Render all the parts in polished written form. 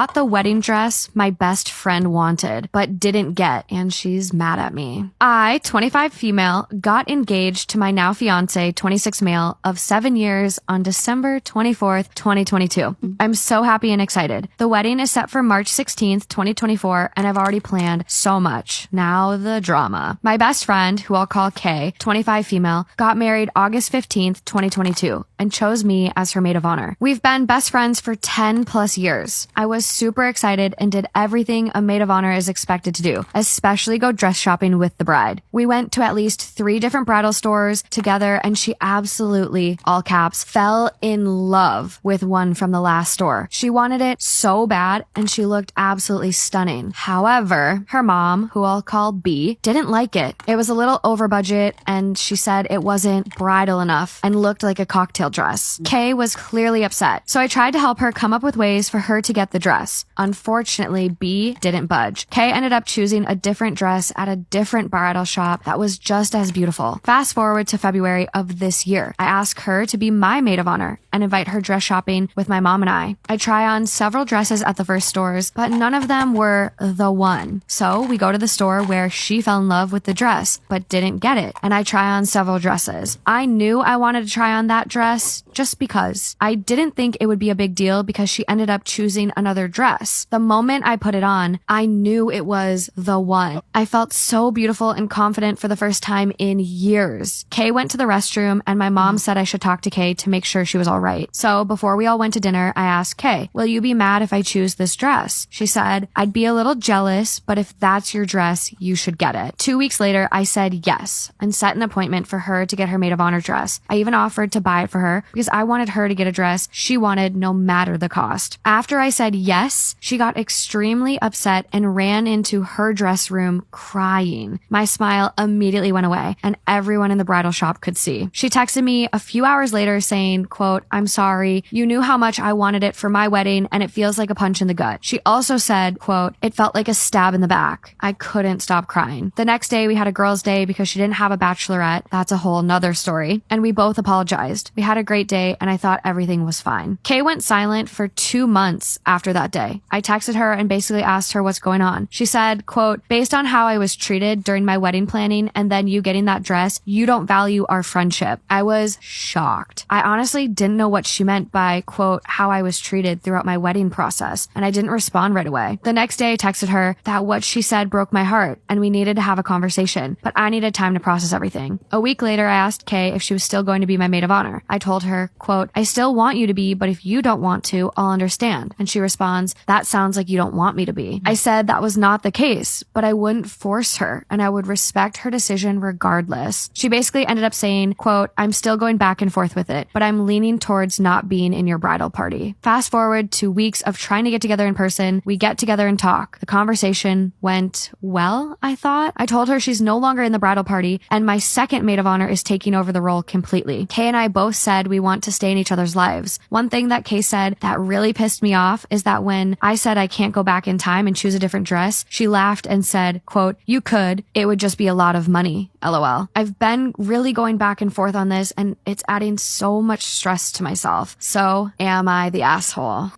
Got the wedding dress my best friend wanted, but didn't get, and she's mad at me. I, 25 female, got engaged to my now fiance, 26 male, of 7 years on December 24th, 2022. I'm so happy and excited. The wedding is set for March 16th, 2024, and I've already planned so much. Now the drama. My best friend, who I'll call Kay, 25 female, got married August 15th, 2022, and chose me as her maid of honor. We've been best friends for 10 plus years. I was super excited and did everything a maid of honor is expected to do, especially go dress shopping with the bride. We went to at least 3 different bridal stores together, and she absolutely, all caps, fell in love with one from the last store. She wanted it so bad, and she looked absolutely stunning. However, her mom, who I'll call B, didn't like it. It was a little over budget, and she said it wasn't bridal enough and looked like a cocktail dress. Kay was clearly upset, so I tried to help her come up with ways for her to get the dress. Unfortunately, B didn't budge. Kay ended up choosing a different dress at a different bridal shop that was just as beautiful. Fast forward to February of this year. I asked her to be my maid of honor and invite her dress shopping with my mom and I. I try on several dresses at the first stores, but none of them were the one. So we go to the store where she fell in love with the dress, but didn't get it. And I try on several dresses. I knew I wanted to try on that dress just because. I didn't think it would be a big deal because she ended up choosing another dress. The moment I put it on, I knew it was the one. I felt so beautiful and confident for the first time in years. Kay went to the restroom, and my mom said I should talk to Kay to make sure she was all right. So before we all went to dinner, I asked Kay, will you be mad if I choose this dress? She said, I'd be a little jealous, but if that's your dress, you should get it. 2 weeks later, I said yes and set an appointment for her to get her maid of honor dress. I even offered to buy it for her because I wanted her to get a dress she wanted no matter the cost. After I said yes, she got extremely upset and ran into her dress room crying. My smile immediately went away, and everyone in the bridal shop could see. She texted me a few hours later saying, quote, I'm sorry. You knew how much I wanted it for my wedding, and it feels like a punch in the gut. She also said, quote, it felt like a stab in the back. I couldn't stop crying. The next day, we had a girls' day because she didn't have a bachelorette. That's a whole nother story. And we both apologized. We had a great day, and I thought everything was fine. Kay went silent for 2 months after that day. I texted her and basically asked her what's going on. She said, quote, based on how I was treated during my wedding planning and then you getting that dress, you don't value our friendship. I was shocked. I honestly didn't know what she meant by, quote, how I was treated throughout my wedding process, and I didn't respond right away. The next day I texted her that what she said broke my heart and we needed to have a conversation, but I needed time to process everything. A week later, I asked Kay if she was still going to be my maid of honor. I told her, quote, I still want you to be, but if you don't want to, I'll understand. And she responds, that sounds like you don't want me to be. I said that was not the case, but I wouldn't force her and I would respect her decision regardless. She basically ended up saying, quote, I'm still going back and forth with it, but I'm leaning towards not being in your bridal party. Fast forward to weeks of trying to get together in person. We get together and talk. The conversation went well, I thought. I told her she's no longer in the bridal party and my second maid of honor is taking over the role completely. Kay and I both said we want to stay in each other's lives. One thing that Kay said that really pissed me off is that when I said I can't go back in time and choose a different dress, she laughed and said, quote, you could, it would just be a lot of money, LOL. I've been really going back and forth on this and it's adding so much stress to myself. So am I the asshole?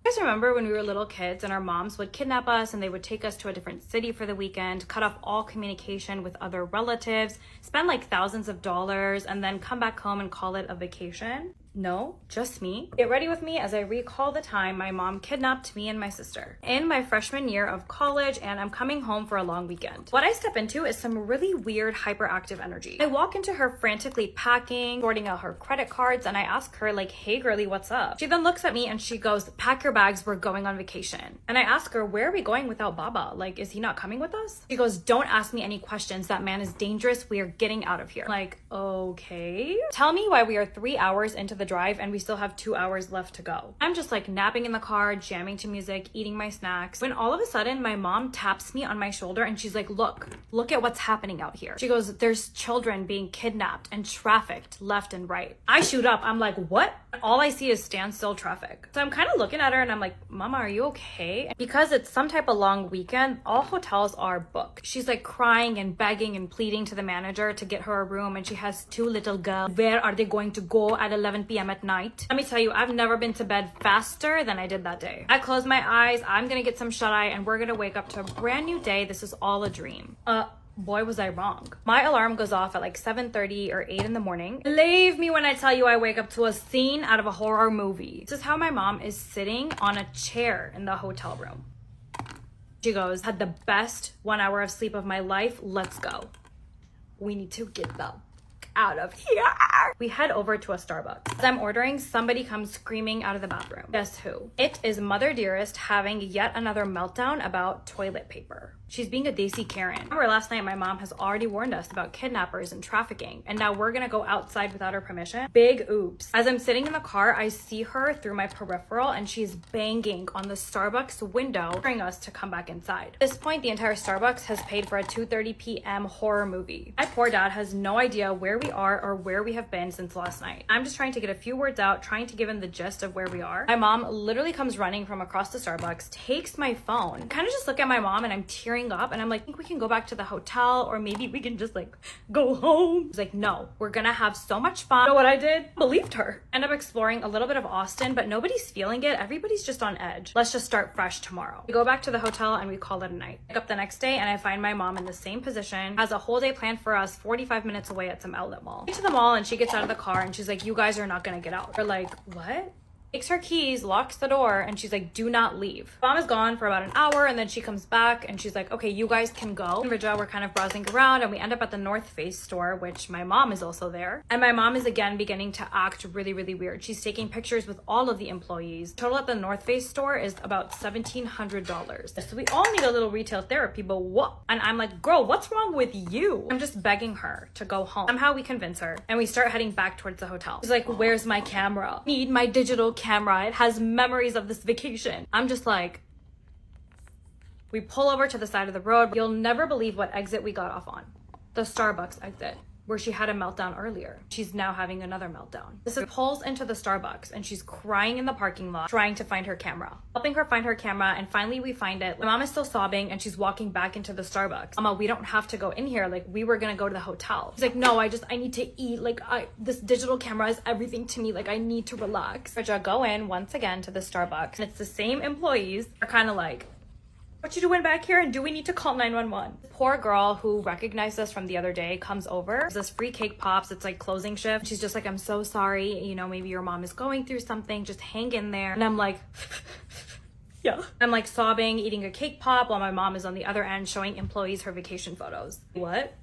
You guys remember when we were little kids and our moms would kidnap us and they would take us to a different city for the weekend, cut off all communication with other relatives, spend like thousands of dollars, and then come back home and call it a vacation? No, just me. Get ready with me as I recall the time my mom kidnapped me and my sister in my freshman year of college, and I'm coming home for a long weekend. What I step into is some really weird hyperactive energy. I walk into her frantically packing, sorting out her credit cards, and I ask her like, hey girly, what's up? She then looks at me and she goes, pack your bags, we're going on vacation. And I ask her, where are we going without Baba? Like, is he not coming with us? She goes, don't ask me any questions. That man is dangerous. We are getting out of here. Like, okay. Tell me why we are 3 hours into the drive and we still have 2 hours left to go. I'm just like napping in the car, jamming to music, eating my snacks, when all of a sudden my mom taps me on my shoulder and she's like, look at what's happening out here. She goes, there's children being kidnapped and trafficked left and right. I shoot up. I'm like, what? All I see is standstill traffic. So I'm kind of looking at her and I'm like, Mama, are you okay? Because it's some type of long weekend, all hotels are booked. She's like crying and begging and pleading to the manager to get her a room, and she has 2 little girls. Where are they going to go at 11 p.m.? p.m. at night. Let me tell you, I've never been to bed faster than I did that day. I close my eyes, I'm gonna get some shut-eye, and we're gonna wake up to a brand new day. This is all a dream. Boy, was I wrong. My alarm goes off at like 7:30 or 8 in the morning. Believe me when I tell you I wake up to a scene out of a horror movie. This is how my mom is sitting on a chair in the hotel room. She goes, had the best 1 hour of sleep of my life. Let's go. We need to get the out of here. We head over to a Starbucks. As I'm ordering, somebody comes screaming out of the bathroom. Guess who? It is Mother Dearest having yet another meltdown about toilet paper. She's being a Desi Karen. Remember last night my mom has already warned us about kidnappers and trafficking, and now we're gonna go outside without her permission? Big oops. As I'm sitting in the car, I see her through my peripheral and she's banging on the Starbucks window, ordering us to come back inside. At this point, the entire Starbucks has paid for a 2:30 p.m. horror movie. My poor dad has no idea where we are or where we have been since last night. I'm just trying to get a few words out, trying to give him the gist of where we are. My mom literally comes running from across the Starbucks, takes my phone, kind of just look at my mom, and I'm tearing up, and I'm like, I think we can go back to the hotel, or maybe we can just like go home. She's like, no, we're gonna have so much fun. You know what I did? Believed her. End up exploring a little bit of Austin, but nobody's feeling it. Everybody's just on edge. Let's just start fresh tomorrow. We go back to the hotel and we call it a night. Wake up the next day and I find my mom in the same position, has a whole day planned for us 45 minutes away at some outlet mall. We get to the mall and she gets out of the car and she's like, you guys are not gonna get out. We're like, what? Takes her keys, locks the door, and she's like, do not leave. Mom is gone for about an hour, and then she comes back and she's like, okay, you guys can go. And Rija, we're kind of browsing around and we end up at the North Face store, which my mom is also there. And my mom is again beginning to act really, really weird. She's taking pictures with all of the employees. Total at the North Face store is about $1,700. So we all need a little retail therapy, but what? And I'm like, girl, what's wrong with you? I'm just begging her to go home. Somehow we convince her and we start heading back towards the hotel. She's like, where's my camera? Need my digital camera. It has memories of this vacation. I'm just like, we pull over to the side of the road. You'll never believe what exit we got off on. The Starbucks exit, where she had a meltdown earlier. She's now having another meltdown. This is pulls into the Starbucks and she's crying in the parking lot, trying to find her camera. Helping her find her camera, and finally we find it. My mom is still sobbing and she's walking back into the Starbucks. Mama, we don't have to go in here. Like, we were gonna go to the hotel. She's like, no, I need to eat. Like, this digital camera is everything to me. Like, I need to relax. Rija go in once again to the Starbucks, and it's the same employees. They're kind of like, what you doing back here, and do we need to call 911? Poor girl who recognized us from the other day comes over. There's this free cake pops. It's like closing shift. She's just like, I'm so sorry. You know, maybe your mom is going through something. Just hang in there. And I'm like, yeah. I'm like sobbing, eating a cake pop while my mom is on the other end showing employees her vacation photos. What?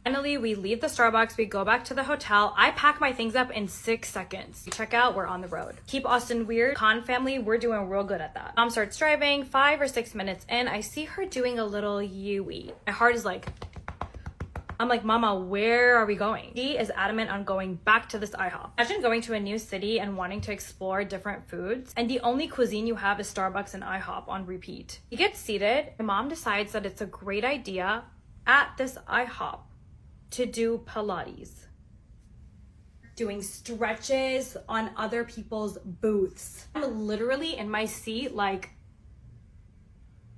Finally, we leave the Starbucks, we go back to the hotel. I pack my things up in 6 seconds. We check out, we're on the road. Keep Austin weird. Con family, we're doing real good at that. Mom starts driving. 5 or 6 minutes in, I see her doing a little U-E. My heart is like, I'm like, Mama, where are we going? She is adamant on going back to this IHOP. Imagine going to a new city and wanting to explore different foods, and the only cuisine you have is Starbucks and IHOP on repeat. He gets seated. My mom decides that it's a great idea at this IHOP to do Pilates. Doing stretches on other people's booths. I'm literally in my seat like,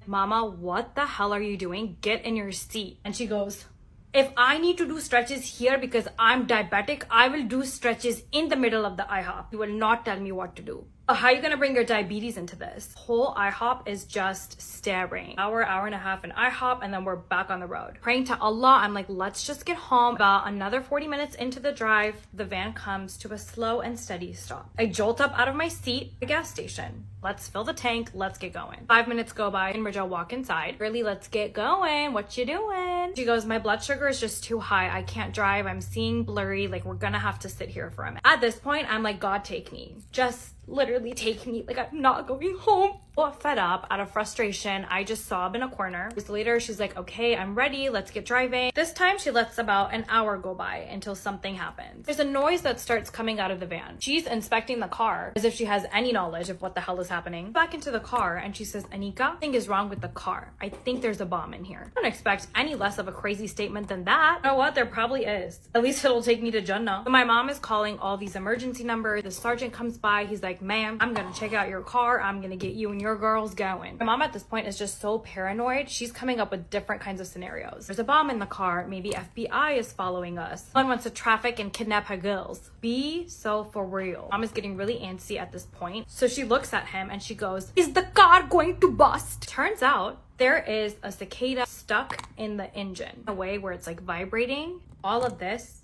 Mama, what the hell are you doing? Get in your seat. And she goes, if I need to do stretches here because I'm diabetic, I will do stretches in the middle of the IHOP. You will not tell me what to do. How are you gonna bring your diabetes into this? Whole IHOP is just staring. Hour and a half in IHOP, and then we're back on the road. Praying to Allah, I'm like, let's just get home. About another 40 minutes into the drive, the van comes to a slow and steady stop. I jolt up out of my seat, the gas station. Let's fill the tank, let's get going. 5 minutes go by and Rija walk inside. Really, let's get going. What you doing? She goes, my blood sugar is just too high. I can't drive. I'm seeing blurry. Like, we're gonna have to sit here for a minute. At this point, I'm like, God, take me. Just literally take me. Like, I'm not going home. Well, fed up, out of frustration, I just sob in a corner. Years later, she's like, okay, I'm ready. Let's get driving. This time, she lets about an hour go by until something happens. There's a noise that starts coming out of the van. She's inspecting the car as if she has any knowledge of what the hell is happening. Back into the car and she says, Anika, something is wrong with the car. I think there's a bomb in here. I don't expect any less of a crazy statement than that. You know what? There probably is. At least it'll take me to Jannah. So my mom is calling all these emergency numbers. The sergeant comes by. He's like, ma'am, I'm gonna check out your car. I'm gonna get you and your girls going. My mom at this point is just so paranoid. She's coming up with different kinds of scenarios. There's a bomb in the car. Maybe FBI is following us. Someone wants to traffic and kidnap her girls. Be so for real. Mom is getting really antsy at this point. So she looks at him and she goes, is the car going to bust? Turns out there is a cicada stuck in the engine, a way where it's like vibrating. All of this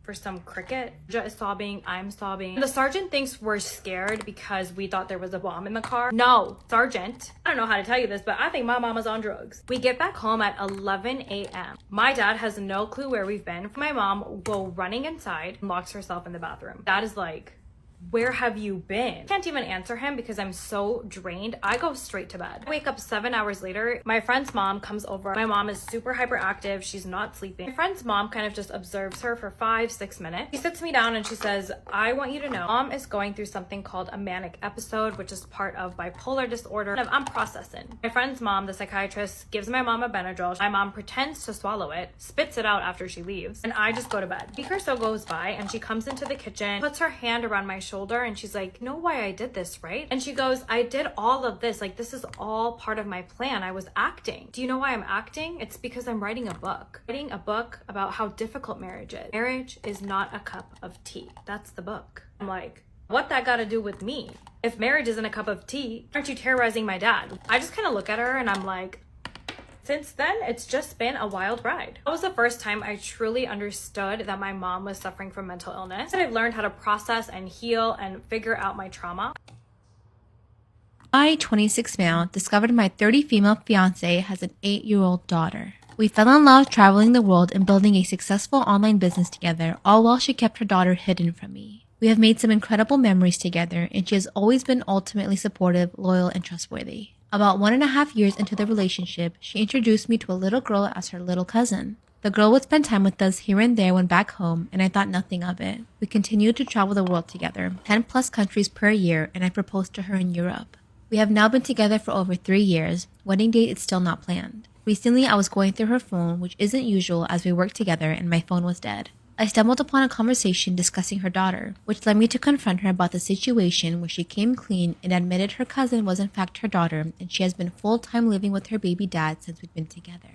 for some cricket. Just is sobbing, I'm sobbing. The sergeant thinks we're scared because we thought there was a bomb in the car. No, sergeant, I don't know how to tell you this, but I think my mama's on drugs. We get back home at 11 a.m. My dad has no clue where we've been. My mom will go running inside and locks herself in the bathroom. Dad is like, where have you been? Can't even answer him because I'm so drained. I go straight to bed. I wake up 7 hours later. My friend's mom comes over. My mom is super hyperactive. She's not sleeping. My friend's mom kind of just observes her for 5-6 minutes. She sits me down and she says, I want you to know mom is going through something called a manic episode, which is part of bipolar disorder. I'm processing. My friend's mom, the psychiatrist, gives my mom a Benadryl. My mom pretends to swallow it, spits it out after she leaves, and I just go to bed. A week or so goes by and she comes into the kitchen, puts her hand around my shoulder, and she's like, know why I did this, right? And she goes, I did all of this. Like, this is all part of my plan. I was acting. Do you know why I'm acting? It's because I'm writing a book. Writing a book about how difficult marriage is. Marriage is not a cup of tea. That's the book. I'm like, what that got to do with me? If marriage isn't a cup of tea, aren't you terrorizing my dad? I just kind of look at her and I'm like, since then, it's just been a wild ride. That was the first time I truly understood that my mom was suffering from mental illness. And I've learned how to process and heal and figure out my trauma. I, 26 male, discovered my 30 female fiance has an 8-year-old daughter. We fell in love traveling the world and building a successful online business together, all while she kept her daughter hidden from me. We have made some incredible memories together, and she has always been ultimately supportive, loyal, and trustworthy. About 1.5 years into the relationship, she introduced me to a little girl as her little cousin. The girl would spend time with us here and there when back home, and I thought nothing of it. We continued to travel the world together, 10 plus countries per year, and I proposed to her in Europe. We have now been together for over 3 years. Wedding date is still not planned. Recently, I was going through her phone, which isn't usual as we work together, and my phone was dead. I stumbled upon a conversation discussing her daughter, which led me to confront her about the situation where she came clean and admitted her cousin was in fact her daughter and she has been full-time living with her baby dad since we've been together.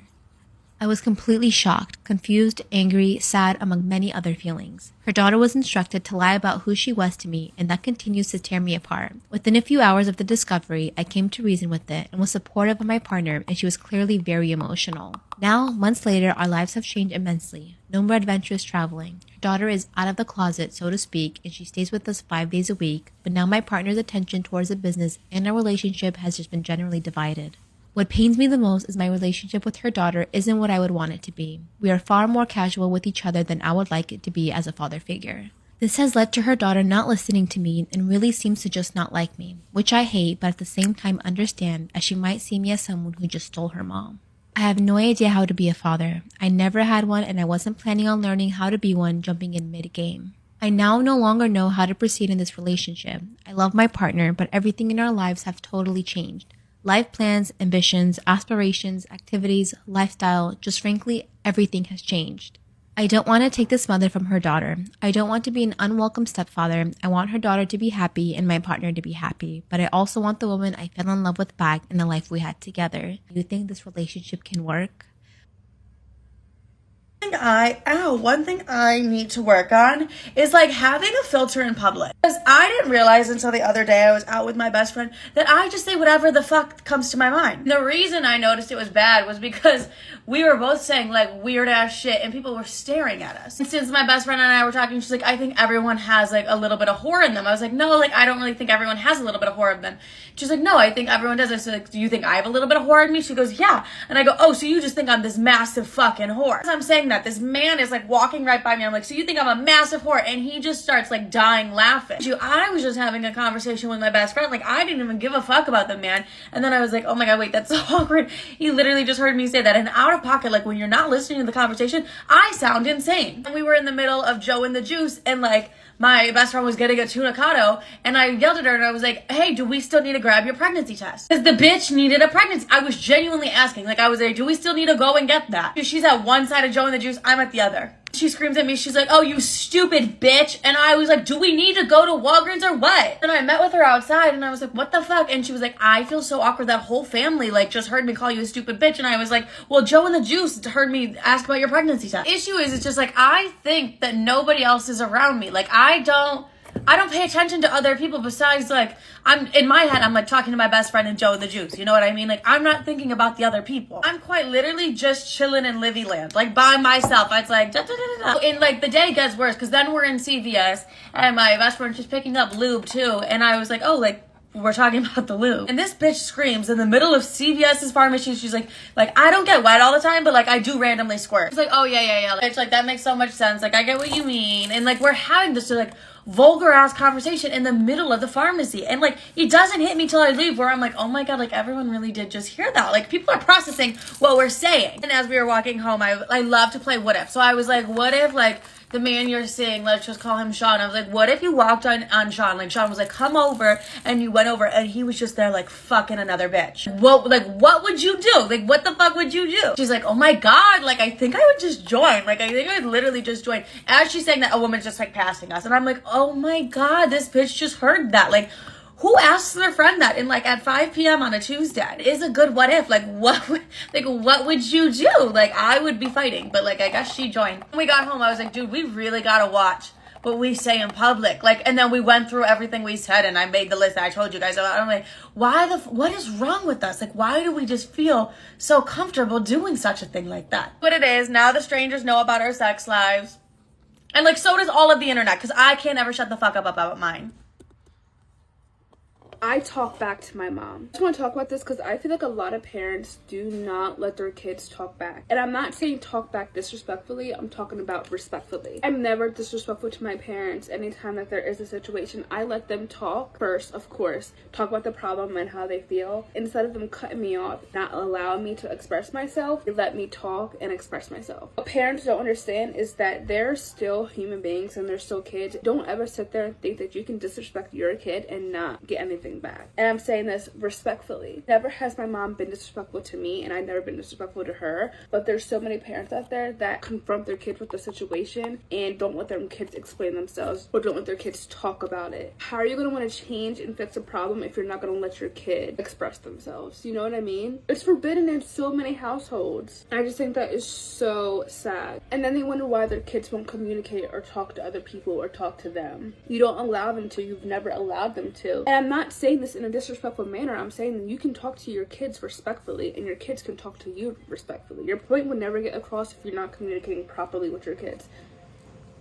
I was completely shocked, confused, angry, sad, among many other feelings. Her daughter was instructed to lie about who she was to me, and that continues to tear me apart. Within a few hours of the discovery, I came to reason with it and was supportive of my partner, and she was clearly very emotional. Now, months later, our lives have changed immensely. No more adventurous traveling. Her daughter is out of the closet, so to speak, and she stays with us 5 days a week, but now my partner's attention towards the business and our relationship has just been generally divided. What pains me the most is my relationship with her daughter isn't what I would want it to be. We are far more casual with each other than I would like it to be as a father figure. This has led to her daughter not listening to me and really seems to just not like me, which I hate but at the same time understand as she might see me as someone who just stole her mom. I have no idea how to be a father. I never had one and I wasn't planning on learning how to be one jumping in mid-game. I now no longer know how to proceed in this relationship. I love my partner, but everything in our lives have totally changed. Life plans, ambitions, aspirations, activities, lifestyle, just frankly, everything has changed. I don't want to take this mother from her daughter. I don't want to be an unwelcome stepfather. I want her daughter to be happy and my partner to be happy. But I also want the woman I fell in love with back and the life we had together. Do you think this relationship can work? One thing I need to work on is like having a filter in public. Because I didn't realize until the other day I was out with my best friend that I just say whatever the fuck comes to my mind. The reason I noticed it was bad was because we were both saying like weird ass shit and people were staring at us. And since my best friend and I were talking, she's like, I think everyone has like a little bit of whore in them. I was like, no, like I don't really think everyone has a little bit of whore in them. She's like, no, I think everyone does. I said, like, do you think I have a little bit of whore in me? She goes, yeah. And I go, oh, so you just think I'm this massive fucking whore. As I'm saying that, this man is like walking right by me. I'm like, so you think I'm a massive whore? And he just starts like dying laughing. I was just having a conversation with my best friend. Like I didn't even give a fuck about the man. And then I was like, oh my God, wait, that's so awkward. He literally just heard me say that. And out of pocket, like when you're not listening to the conversation, I sound insane. And we were in the middle of Joe and the Juice and like my best friend was getting a tunicado, and I yelled at her and I was like, hey, do we still need to grab your pregnancy test? Because the bitch needed a pregnancy. I was genuinely asking. Like, I was like, do we still need to go and get that? She's at one side of Joe and the Juice, I'm at the other. She screams at me, she's like, oh, you stupid bitch. And I was like, do we need to go to Walgreens or what? And I met with her outside and I was like, what the fuck? And she was like, I feel so awkward. That whole family like just heard me call you a stupid bitch. And I was like, well, Joe and the Juice heard me ask about your pregnancy test. The issue is, it's just like, I think that nobody else is around me. Like, I don't pay attention to other people besides, like, I'm in my head, I'm like talking to my best friend and Joe and the Juice. You know what I mean? Like, I'm not thinking about the other people. I'm quite literally just chilling in Livy Land, like by myself. It's like, da, da, da, da, da. And like the day gets worse because then we're in CVS and my best friend's just picking up lube too. And I was like, oh, like, we're talking about the lube. And this bitch screams in the middle of CVS's pharmacy. She's like, I don't get wet all the time, but like I do randomly squirt. She's like, oh yeah. It's like, that makes so much sense. Like, I get what you mean. And like, we're having this like vulgar ass conversation in the middle of the pharmacy. And like, it doesn't hit me till I leave where I'm like, oh my God, like everyone really did just hear that. Like, people are processing what we're saying. And as we were walking home, I love to play what if. So I was like, what if like the man you're seeing, let's just call him Sean. I was like, what if you walked on Sean? Like, Sean was like, come over, and you went over, and he was just there, like, fucking another bitch. What would you do? Like, what the fuck would you do? She's like, oh my God, like, I think I would just join. Like, I think I would literally just join. As she's saying that, a woman's just, like, passing us. And I'm like, oh my God, this bitch just heard that. Like, who asks their friend that in like at 5 p.m. on a Tuesday? It is a good what if. Like, what would you do? Like, I would be fighting, but like, I guess she joined. When we got home, I was like, dude, we really gotta watch what we say in public. Like, and then we went through everything we said, and I made the list that I told you guys about. I'm like, what is wrong with us? Like, why do we just feel so comfortable doing such a thing like that? But it is, now the strangers know about our sex lives. And like, so does all of the internet, because I can't ever shut the fuck up about mine. I talk back to my mom. I just want to talk about this because I feel like a lot of parents do not let their kids talk back. And I'm not saying talk back disrespectfully, I'm talking about respectfully. I'm never disrespectful to my parents. Anytime that there is a situation, I let them talk first, of course, talk about the problem and how they feel. Instead of them cutting me off, not allowing me to express myself, they let me talk and express myself. What parents don't understand is that they're still human beings and they're still kids. Don't ever sit there and think that you can disrespect your kid and not get anything back. And I'm saying this respectfully. Never has my mom been disrespectful to me, and I've never been disrespectful to her, but there's so many parents out there that confront their kids with the situation and don't let their kids explain themselves or don't let their kids talk about it. How are you going to want to change and fix a problem if you're not going to let your kid express themselves? You know what I mean? It's forbidden in so many households. I just think that is so sad. And then they wonder why their kids won't communicate or talk to other people or talk to them. You don't allow them to. You've never allowed them to. And I'm not saying this in a disrespectful manner. I'm saying that you can talk to your kids respectfully and your kids can talk to you respectfully. Your point would never get across if you're not communicating properly with your kids.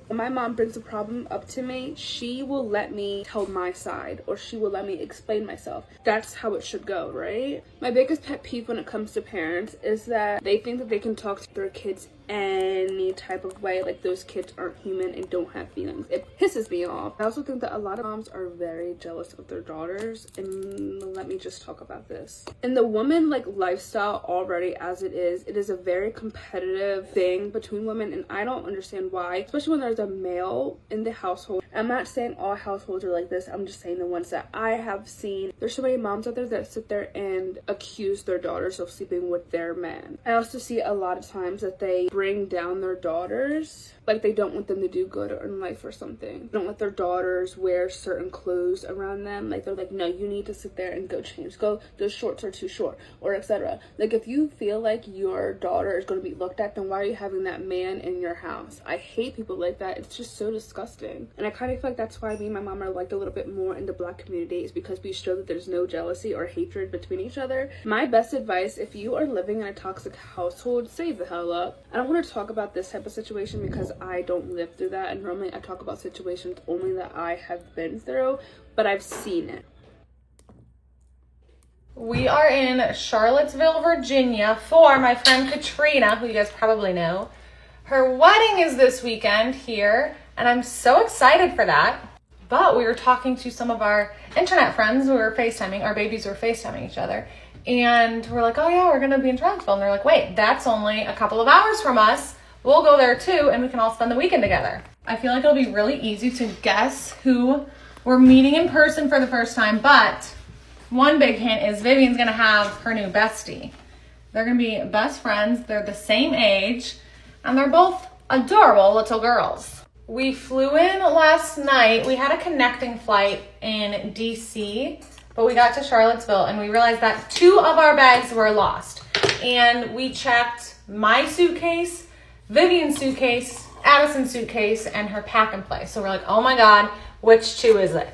When my mom brings a problem up to me, she will let me tell my side or she will let me explain myself. That's how it should go, right? My biggest pet peeve when it comes to parents is that they think that they can talk to their kids any type of way, like those kids aren't human and don't have feelings. It pisses me off. I also think that a lot of moms are very jealous of their daughters, and let me just talk about this. In the woman like lifestyle already as it is a very competitive thing between women, and I don't understand why, especially when there's a male in the household. I'm not saying all households are like this, I'm just saying the ones that I have seen. There's so many moms out there that sit there and accuse their daughters of sleeping with their men. I also see a lot of times that they bring down their daughters, like they don't want them to do good in life or something. They don't let their daughters wear certain clothes around them. Like, they're like, no, you need to sit there and go change. Go, those shorts are too short, or etc. Like, if you feel like your daughter is going to be looked at, then why are you having that man in your house? I hate people like that. It's just so disgusting. And I kind of feel like that's why me and my mom are like a little bit more in the Black community, is because we show that there's no jealousy or hatred between each other. My best advice, if you are living in a toxic household, stay the hell up. I don't want to talk about this type of situation because I don't live through that, and normally I talk about situations only that I have been through, but I've seen it. We are in Charlottesville, Virginia for my friend Katrina, who you guys probably know. Her wedding is this weekend here, and I'm so excited for that. But we were talking to some of our internet friends who were FaceTiming, our babies were FaceTiming each other. And we're like, oh yeah, we're gonna be in Charlottesville. And they're like, wait, that's only a couple of hours from us. We'll go there too, and we can all spend the weekend together. I feel like it'll be really easy to guess who we're meeting in person for the first time, but one big hint is Vivian's gonna have her new bestie. They're gonna be best friends, they're the same age, and they're both adorable little girls. We flew in last night. We had a connecting flight in DC, but we got to Charlottesville and we realized that 2 of our bags were lost. And we checked my suitcase, Vivian's suitcase, Addison's suitcase, and her pack and play. So we're like, oh my God, which 2 is it?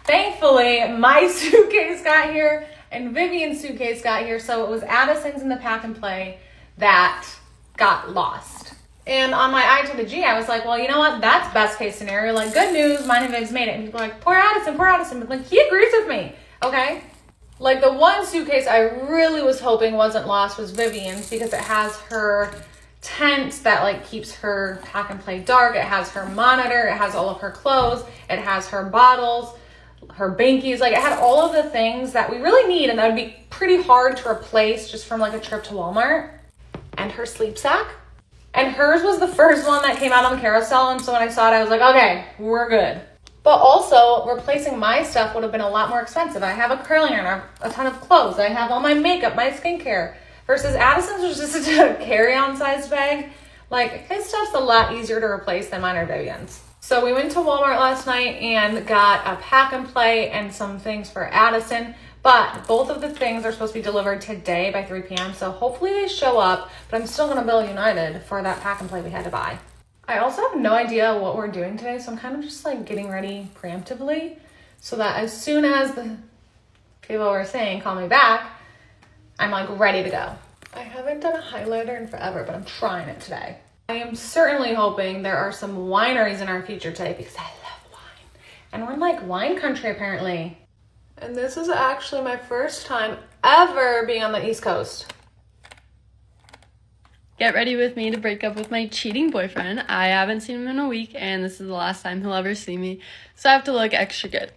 Thankfully, my suitcase got here and Vivian's suitcase got here. So it was Addison's in the pack and play that got lost. And on my I to the G, I was like, well, you know what? That's best case scenario. Like, good news, mine and Viv's made it. And people are like, poor Addison, poor Addison. But like, he agrees with me, okay? Like, the one suitcase I really was hoping wasn't lost was Vivian's, because it has her tent that like keeps her pack and play dark. It has her monitor. It has all of her clothes. It has her bottles, her binkies. Like, it had all of the things that we really need, and that would be pretty hard to replace just from like a trip to Walmart. And her sleep sack. And hers was the first one that came out on the carousel. And so when I saw it, I was like, okay, we're good. But also, replacing my stuff would have been a lot more expensive. I have a curling iron, a ton of clothes. I have all my makeup, my skincare. Versus Addison's was just a carry-on sized bag. Like, his stuff's a lot easier to replace than mine or Vivian's. So we went to Walmart last night and got a pack and play and some things for Addison. But both of the things are supposed to be delivered today by 3 p.m. So hopefully they show up, but I'm still gonna bill United for that pack and play we had to buy. I also have no idea what we're doing today, so I'm kind of just like getting ready preemptively so that as soon as the people were saying, call me back, I'm like ready to go. I haven't done a highlighter in forever, but I'm trying it today. I am certainly hoping there are some wineries in our future today because I love wine. And we're in like wine country apparently. And this is actually my first time ever being on the East Coast. Get ready with me to break up with my cheating boyfriend. I haven't seen him in a week, and this is the last time he'll ever see me, so I have to look extra good.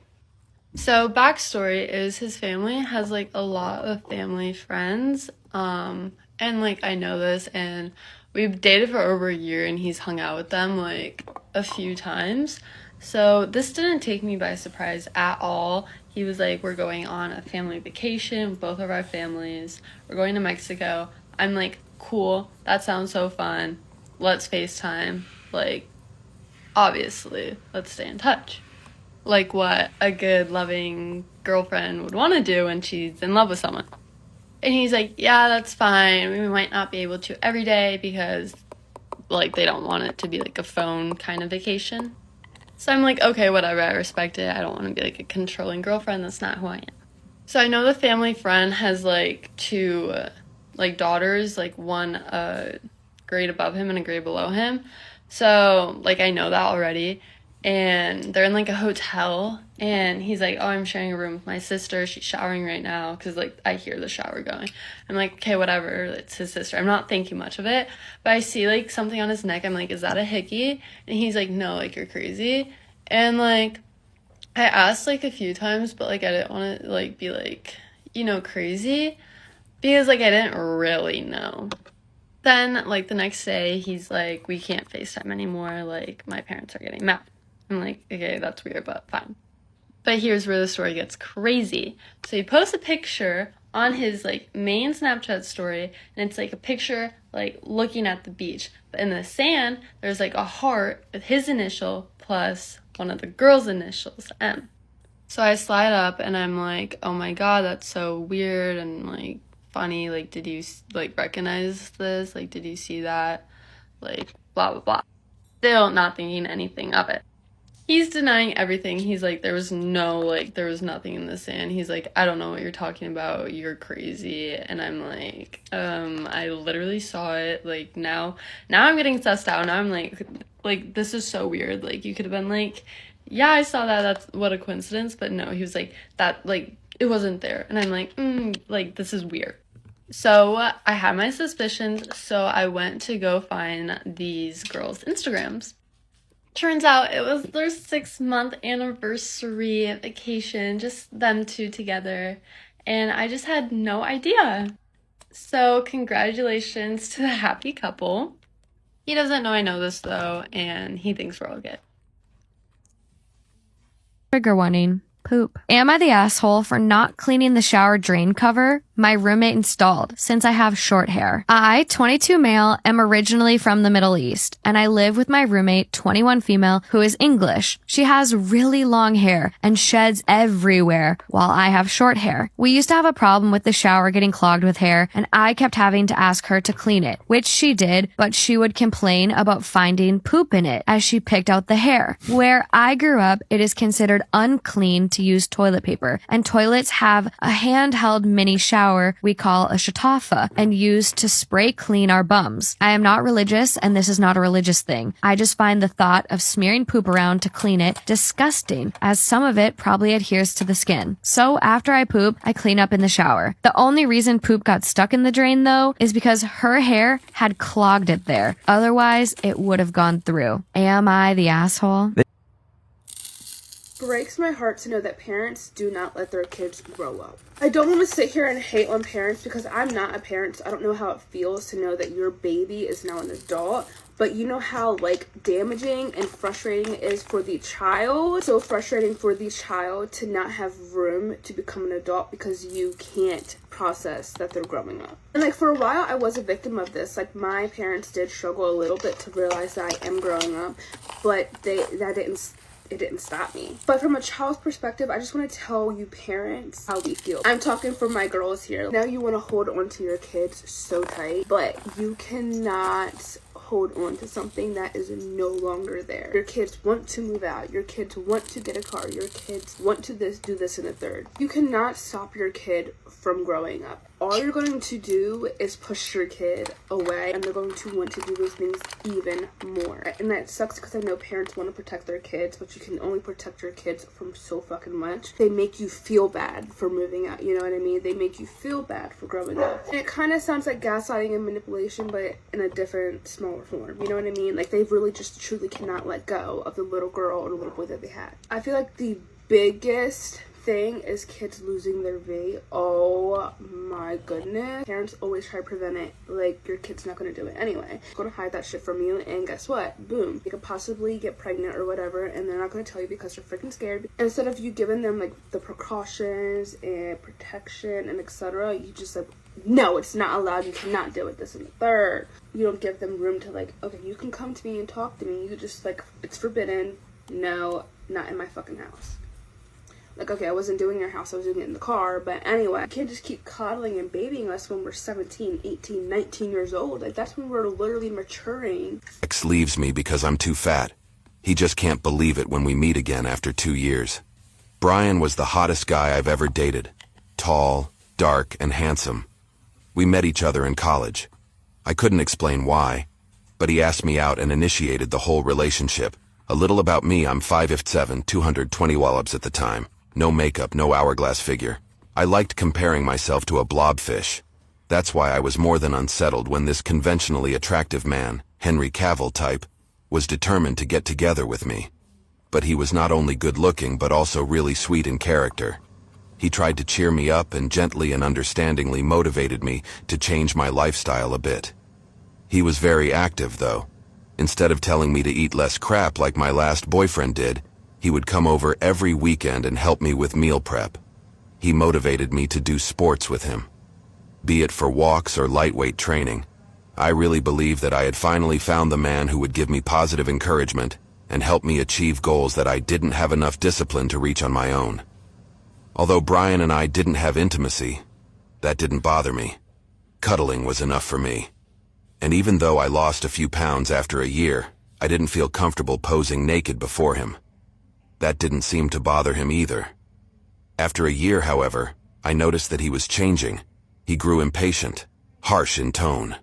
So, backstory is his family has, like, a lot of family friends, and, like, I know this, and we've dated for over a year, and he's hung out with them, like, a few times. So, this didn't take me by surprise at all. He was like, we're going on a family vacation, both of our families. We're going to Mexico. I'm like, cool, that sounds so fun. Let's FaceTime. Like, obviously, let's stay in touch. Like what a good, loving girlfriend would want to do when she's in love with someone. And he's like, yeah, that's fine. We might not be able to every day because, like, they don't want it to be like a phone kind of vacation. So I'm like, okay, whatever, I respect it. I don't want to be like a controlling girlfriend. That's not who I am. So I know the family friend has like 2 like daughters, like one a grade above him and a grade below him. So like I know that already. And they're in like a hotel, and he's like, oh, I'm sharing a room with my sister. She's showering right now because like I hear the shower going. I'm like, okay, whatever, it's his sister. I'm not thinking much of it, but I see like something on his neck. I'm like, is that a hickey? And he's like, no, like, you're crazy. And like I asked like a few times, but like I didn't want to like be like, you know, crazy, because like I didn't really know. Then like the next day he's like, we can't FaceTime anymore, like my parents are getting mad. I'm like, okay, that's weird, but fine. But here's where the story gets crazy. So he posts a picture on his like main Snapchat story, and it's like a picture like looking at the beach. But in the sand, there's like a heart with his initial plus one of the girl's initials, M. So I slide up and I'm like, oh my God, that's so weird and like funny. Like, did you like recognize this? Like, did you see that? Like, blah, blah, blah. Still not thinking anything of it. He's denying everything. He's like, there was nothing in the sand. He's like, I don't know what you're talking about. You're crazy. And I'm like, I literally saw it. Like, now I'm getting sussed out. Now I'm like, this is so weird. Like, you could have been like, yeah, I saw that. That's what a coincidence. But no, he was like, that, like, it wasn't there. And I'm like, like, this is weird. So I had my suspicions. So I went to go find these girls' Instagrams. Turns out it was their 6-month anniversary vacation, just them 2 together, and I just had no idea. So congratulations to the happy couple. He doesn't know I know this though, and he thinks we're all good. Trigger warning. Poop. Am I the asshole for not cleaning the shower drain cover my roommate installed since I have short hair? I, 22 male, am originally from the Middle East, and I live with my roommate, 21 female, who is English. She has really long hair and sheds everywhere while I have short hair. We used to have a problem with the shower getting clogged with hair, and I kept having to ask her to clean it, which she did, but she would complain about finding poop in it as she picked out the hair. Where I grew up, it is considered unclean to use toilet paper, and toilets have a handheld mini shower we call a shatafa and use to spray clean our bums. I am not religious, and this is not a religious thing. I just find the thought of smearing poop around to clean it disgusting, as some of it probably adheres to the skin. So after I poop, I clean up in the shower. The only reason poop got stuck in the drain though is because her hair had clogged it there. Otherwise, it would have gone through. Am I the asshole? Breaks my heart to know that parents do not let their kids grow up. I don't want to sit here and hate on parents because I'm not a parent, so I don't know how it feels to know that your baby is now an adult. But you know how damaging and frustrating it is for the child. So frustrating for the child to not have room to become an adult because you can't process that they're growing up. And for a while I was a victim of this. My parents did struggle a little bit to realize that I am growing up, but it didn't stop me. But from a child's perspective, I just want to tell you parents how we feel. I'm talking for my girls here. Now you want to hold on to your kids so tight, but you cannot hold on to something that is no longer there. Your kids want to move out. Your kids want to get a car. Your kids want to do this and a third. You cannot stop your kid from growing up. All you're going to do is push your kid away, and they're going to want to do those things even more. And that sucks because I know parents want to protect their kids, but you can only protect your kids from so fucking much. They make you feel bad for moving out, you know what I mean? They make you feel bad for growing up. And it kind of sounds like gaslighting and manipulation, but in a different, smaller form, you know what I mean? They really just truly cannot let go of the little girl or the little boy that they had. I feel like the biggest thing is kids losing their V. Oh my goodness. Parents always try to prevent it. Your kid's not going to do it anyway. It's going to hide that shit from you, and guess what? Boom. You could possibly get pregnant or whatever, and they're not going to tell you because they're freaking scared. Instead of you giving them the precautions and protection and etc., you just no, it's not allowed. You cannot do it. This and the third. You don't give them room to okay, you can come to me and talk to me. You just it's forbidden. No, not in my fucking house. Okay, I wasn't doing your house, I was doing it in the car, but anyway, you can't just keep coddling and babying us when we're 17, 18, 19 years old. That's when we're literally maturing. X leaves me because I'm too fat. He just can't believe it when we meet again after 2 years. Brian was the hottest guy I've ever dated. Tall, dark, and handsome. We met each other in college. I couldn't explain why, but he asked me out and initiated the whole relationship. A little about me, I'm 5'7", 220 wallops at the time. No makeup, no hourglass figure. I liked comparing myself to a blobfish. That's why I was more than unsettled when this conventionally attractive man, Henry Cavill type, was determined to get together with me. But he was not only good-looking but also really sweet in character. He tried to cheer me up and gently and understandingly motivated me to change my lifestyle a bit. He was very active, though. Instead of telling me to eat less crap like my last boyfriend did, he would come over every weekend and help me with meal prep. He motivated me to do sports with him. Be it for walks or lightweight training, I really believe that I had finally found the man who would give me positive encouragement and help me achieve goals that I didn't have enough discipline to reach on my own. Although Brian and I didn't have intimacy, that didn't bother me. Cuddling was enough for me. And even though I lost a few pounds after a year, I didn't feel comfortable posing naked before him. That didn't seem to bother him either. After a year, however, I noticed that he was changing. He grew impatient, harsh in tone.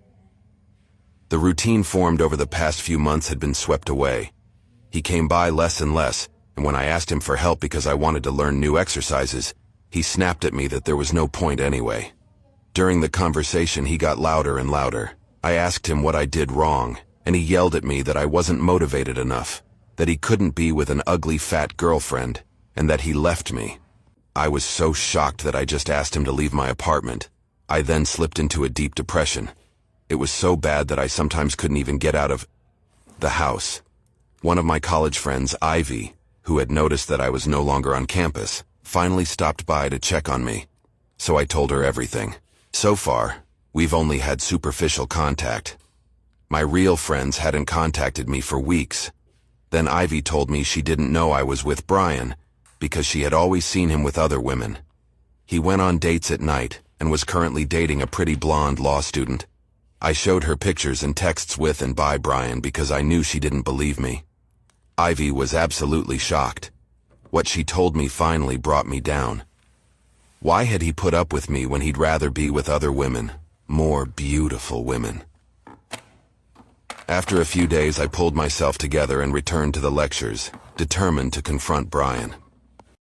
The routine formed over the past few months had been swept away. He came by less and less, and when I asked him for help because I wanted to learn new exercises, he snapped at me that there was no point anyway. During the conversation, he got louder and louder. I asked him what I did wrong, and he yelled at me that I wasn't motivated enough, that he couldn't be with an ugly fat girlfriend, and that he left me. I was so shocked that I just asked him to leave my apartment. I then slipped into a deep depression. It was so bad that I sometimes couldn't even get out of The house. One of my college friends, Ivy, who had noticed that I was no longer on campus, finally stopped by to check on me. So I told her everything. So far, we've only had superficial contact. My real friends hadn't contacted me for weeks. Then Ivy told me she didn't know I was with Brian because she had always seen him with other women. He went on dates at night and was currently dating a pretty blonde law student. I showed her pictures and texts with and by Brian because I knew she didn't believe me. Ivy was absolutely shocked. What she told me finally brought me down. Why had he put up with me when he'd rather be with other women, more beautiful women? After a few days, I pulled myself together and returned to the lectures, determined to confront Brian.